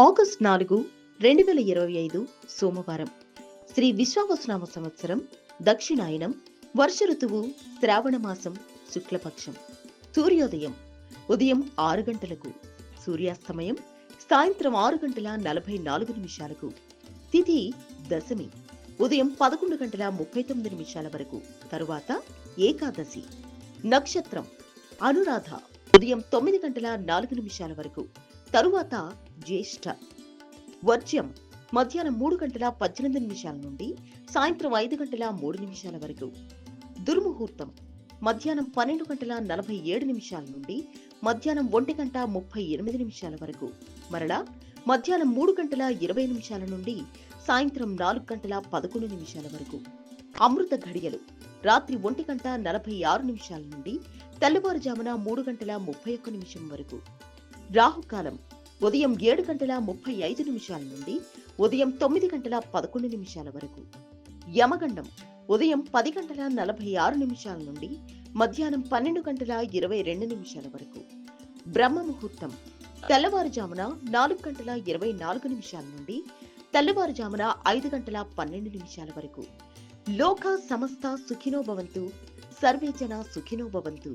August 4, 2025 సోమవారం. శ్రీ విశ్వావసునామ సంవత్సరం దక్షిణాయనం. వర్ష ఋతువు శ్రావణ మాసం శుక్లపక్షం. సూర్యోదయం ఉదయం 6 గంటలకు, సూర్యాస్తమయం సాయంత్రం 6 గంటల 44 నిమిషాలకు. తిథి దశమి ఉదయం 11 గంటల 39 నిమిషాల వరకు. తరువాత ఏకాదశి. నక్షత్రం అనురాధ ఉదయం 9 గంటల 4 నిమిషాల వరకు. తరువాత జ్యేష్ఠ. వర్జ్యం మధ్యాహ్నం 3 గంటల 18 నిమిషాల నుండి సాయంత్రం 5 గంటల 3 నిమిషాల వరకు. దుర్ముహూర్తం మధ్యాహ్నం 12 గంటల 47 నిమిషాల నుండి మధ్యాహ్నం 1 గంట 38 నిమిషాల వరకు. మరలా మధ్యాహ్నం 3 గంటల 20 నిమిషాల నుండి సాయంత్రం 4 గంటల 11 నిమిషాల వరకు. అమృత ఘడియలు రాత్రి 1 గంట 46 నిమిషాల నుండి తెల్లవారుజామున 3 గంటల 31 నిమిషం వరకు. రాహుకాలం ఉదయం 7 గంటల 35 నిమిషాల నుండి ఉదయం 9 గంటల 11 నిమిషాల వరకు. యమగండం ఉదయం 10 గంటల 46 నిమిషాల నుండి మధ్యాహ్నం 12 గంటల 22 నిమిషాల వరకు. బ్రహ్మ ముహూర్తం తెల్లవారుజామున 4 గంటల 24 నిమిషాల నుండి తెల్లవారుజామున 5 గంటల 12 నిమిషాల వరకు. లోక సమస్త సుఖినో భవంతు, సర్వే జన సుఖినో భవంతు.